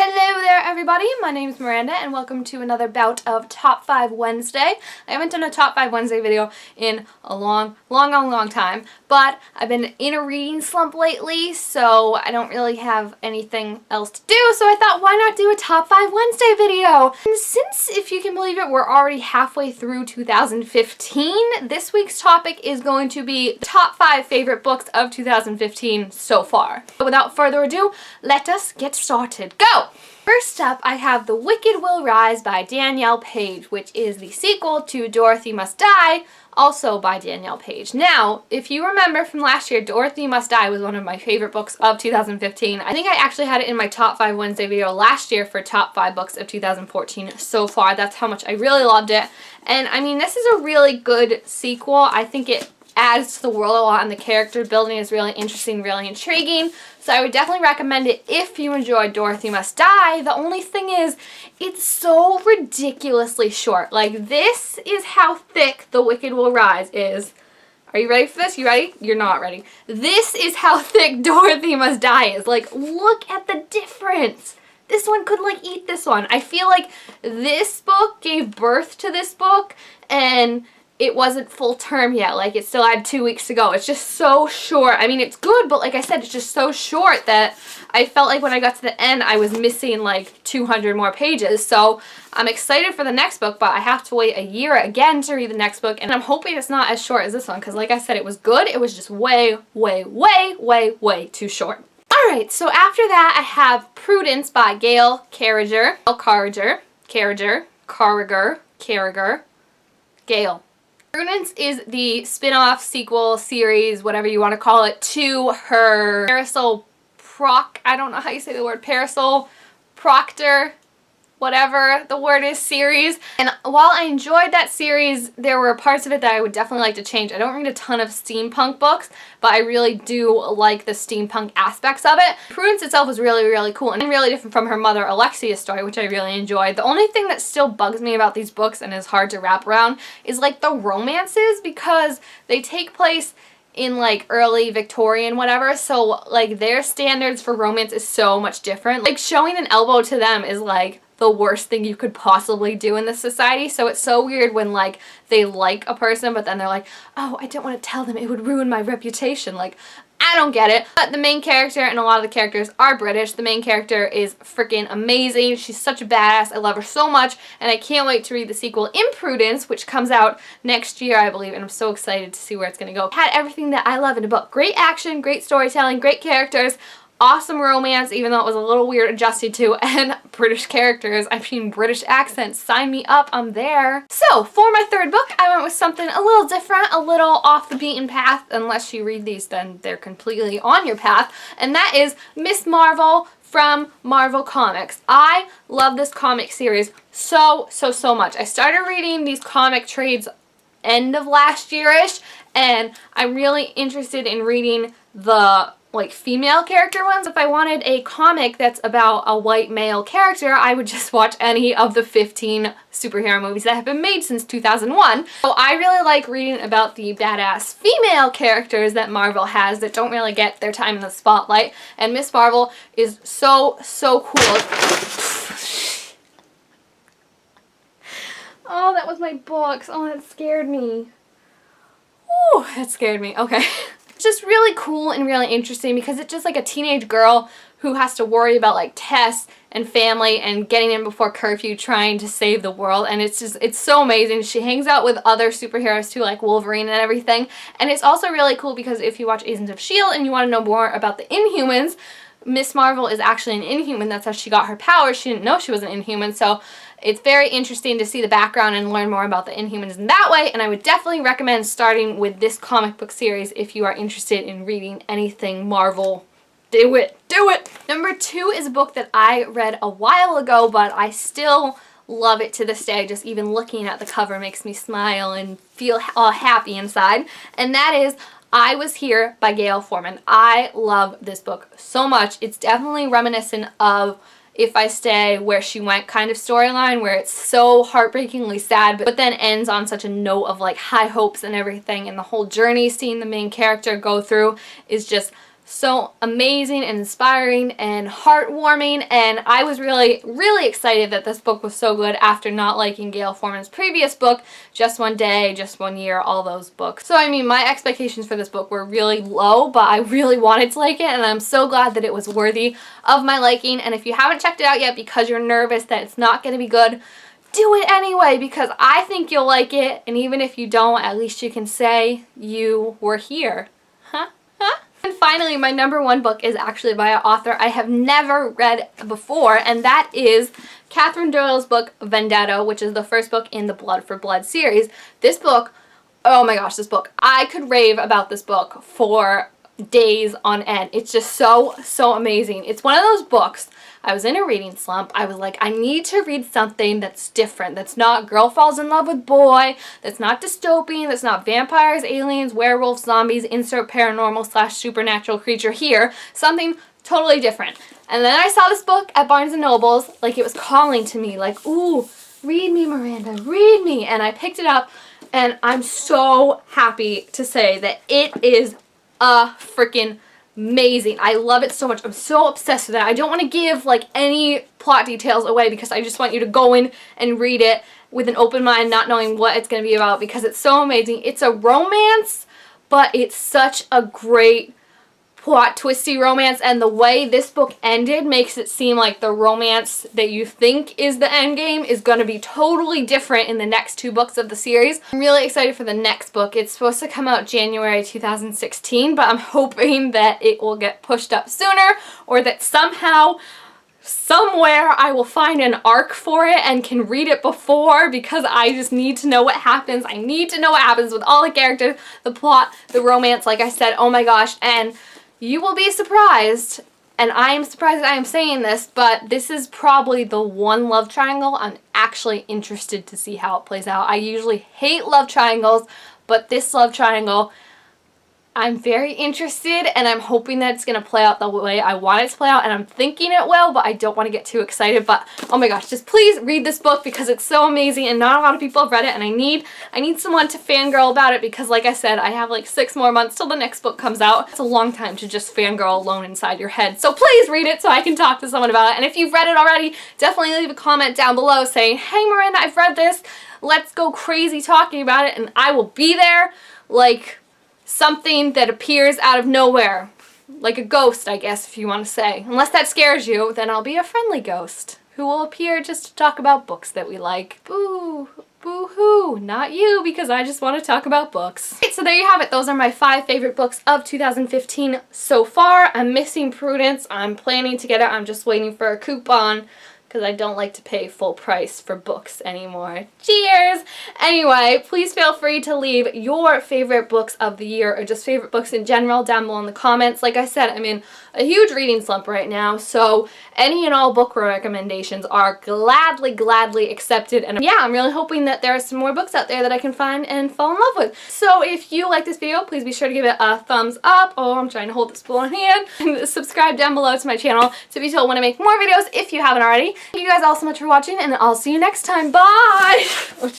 Hello there everybody, my name is Miranda and welcome to another bout of Top 5 Wednesday. I haven't done a Top 5 Wednesday video in a long time, but I've been in a reading slump lately, so I don't really have anything else to do, so I thought why not do a Top 5 Wednesday video? And since, if you can believe it, we're already halfway through 2015, this week's topic is going to be top 5 favorite books of 2015 so far. So without further ado, let us get started. Go! First up, I have The Wicked Will Rise by Danielle Page, which is the sequel to Dorothy Must Die, also by Danielle Page. Now, if you remember from last year, Dorothy Must Die was one of my favorite books of 2015. I think I actually had it in my Top 5 Wednesday video last year for Top 5 Books of 2014 so far. That's how much I really loved it. And I mean, this is a really good sequel. I think it adds to the world a lot and the character building is really interesting, really intriguing. So I would definitely recommend it if you enjoyed Dorothy Must Die. The only thing is, it's so ridiculously short. Like, this is how thick The Wicked Will Rise is. Are you ready for this? You ready? You're not ready. This is how thick Dorothy Must Die is. Like, look at the difference. This one could, like, eat this one. I feel like this book gave birth to this book, and it wasn't full term yet. Like, it still had 2 weeks to go. It's just so short. I mean, it's good, but like I said, it's just so short that I felt like when I got to the end, I was missing like 200 more pages. So I'm excited for the next book, but I have to wait a year again to read the next book. And I'm hoping it's not as short as this one, because like I said, it was good. It was just way too short. Alright, so after that, I have Prudence by Gail Carriger. Gail. Prudence is the spin-off, sequel, series, whatever you want to call it, to her I don't know how you say the word, Parasol Proctor, whatever the word is, series. And while I enjoyed that series, there were parts of it that I would definitely like to change. I don't read a ton of steampunk books, but I really do like the steampunk aspects of it. Prudence itself was really cool and really different from her mother Alexia's story, which I really enjoyed. The only thing that still bugs me about these books and is hard to wrap around is like the romances, because they take place in like early Victorian whatever, so like their standards for romance is so much different. Like, showing an elbow to them is like the worst thing you could possibly do in this society. So it's so weird when like they like a person but then they're like, oh, I don't want to tell them, it would ruin my reputation. Like, I don't get it. But the main character and a lot of the characters are British. The main character is freaking amazing. She's such a badass. I love her so much, and I can't wait to read the sequel, Prudence, which comes out next year, I believe, and I'm so excited to see where it's going to go. It had everything that I love in a book. Great action, great storytelling, great characters, awesome romance, even though it was a little weird adjusted to, and British characters. I mean, British accents. Sign me up, I'm there. So, for my third book, I went with something a little different, a little off the beaten path. Unless you read these, then they're completely on your path, and that is Miss Marvel from Marvel Comics. I love this comic series so much. I started reading these comic trades end of last year-ish, and I'm really interested in reading the like female character ones. If I wanted a comic that's about a white male character, I would just watch any of the 15 superhero movies that have been made since 2001. So I really like reading about the badass female characters that Marvel has that don't really get their time in the spotlight, and Miss Marvel is so cool. Oh, that was my books. Oh, that scared me. Ooh, that scared me. Okay. It's just really cool and really interesting because it's just like a teenage girl who has to worry about like tests and family and getting in before curfew trying to save the world, and it's so amazing. She hangs out with other superheroes too, like Wolverine and everything, and it's also really cool because if you watch Agents of S.H.I.E.L.D. and you want to know more about the Inhumans, Miss Marvel is actually an Inhuman. That's how she got her powers. She didn't know she was an Inhuman, so it's very interesting to see the background and learn more about the Inhumans in that way, and I would definitely recommend starting with this comic book series if you are interested in reading anything Marvel. Do it! Do it! Number 2 is a book that I read a while ago, but I still love it to this day. Just even looking at the cover makes me smile and feel all happy inside, and that is I Was Here by Gail Forman. I love this book so much. It's definitely reminiscent of If I Stay, Where She Went kind of storyline, where it's so heartbreakingly sad, but then ends on such a note of like high hopes and everything, and the whole journey seeing the main character go through is just so amazing and inspiring and heartwarming, and I was really, really excited that this book was so good after not liking Gail Forman's previous book, Just One Day, Just One Year, all those books. So I mean, my expectations for this book were really low, but I really wanted to like it, and I'm so glad that it was worthy of my liking. And if you haven't checked it out yet because you're nervous that it's not going to be good, do it anyway, because I think you'll like it, and even if you don't, at least you can say you were here. Huh? And finally, my #1 book is actually by an author I have never read before, and that is Catherine Doyle's book, Vendido, which is the first book in the Blood for Blood series. This book, oh my gosh, this book. I could rave about this book for days on end. It's just so, so amazing. It's one of those books, I was in a reading slump. I was like, I need to read something that's different, that's not girl falls in love with boy, that's not dystopian, that's not vampires, aliens, werewolves, zombies, insert paranormal / supernatural creature here, something totally different. And then I saw this book at Barnes & Noble's, like it was calling to me, like, ooh, read me, Miranda, read me. And I picked it up, and I'm so happy to say that it is freaking amazing. I love it so much. I'm so obsessed with it. I don't want to give like any plot details away because I just want you to go in and read it with an open mind, not knowing what it's going to be about, because it's so amazing. It's a romance, but it's such a great plot twisty romance, and the way this book ended makes it seem like the romance that you think is the end game is going to be totally different in the next 2 books of the series. I'm really excited for the next book. It's supposed to come out January 2016, but I'm hoping that it will get pushed up sooner, or that somehow, somewhere, I will find an arc for it and can read it before, because I just need to know what happens. I need to know what happens with all the characters, the plot, the romance, like I said. Oh my gosh. And you will be surprised, and I am surprised that I am saying this, but this is probably the one love triangle I'm actually interested to see how it plays out. I usually hate love triangles, but this love triangle, I'm very interested, and I'm hoping that it's going to play out the way I want it to play out, and I'm thinking it will, but I don't want to get too excited. But oh my gosh, just please read this book because it's so amazing, and not a lot of people have read it, and I need someone to fangirl about it, because like I said, I have like 6 more months till the next book comes out. It's a long time to just fangirl alone inside your head. So please read it so I can talk to someone about it. And if you've read it already, definitely leave a comment down below saying, hey Miranda, I've read this. Let's go crazy talking about it, and I will be there like something that appears out of nowhere. Like a ghost, I guess, if you want to say. Unless that scares you, then I'll be a friendly ghost who will appear just to talk about books that we like. Boo. Boo-hoo. Not you, because I just want to talk about books. Okay, so there you have it. Those are my 5 favorite books of 2015 so far. I'm missing Prudence. I'm planning to get it. I'm just waiting for a coupon, because I don't like to pay full price for books anymore. Cheers! Anyway, please feel free to leave your favorite books of the year, or just favorite books in general, down below in the comments. Like I said, I'm in a huge reading slump right now, so any and all book recommendations are gladly accepted. And yeah, I'm really hoping that there are some more books out there that I can find and fall in love with. So if you like this video, please be sure to give it a thumbs up. Oh, I'm trying to hold this bowl in hand. And subscribe down below to my channel to be told when I make more videos if you haven't already. Thank you guys all so much for watching, and I'll see you next time. Bye!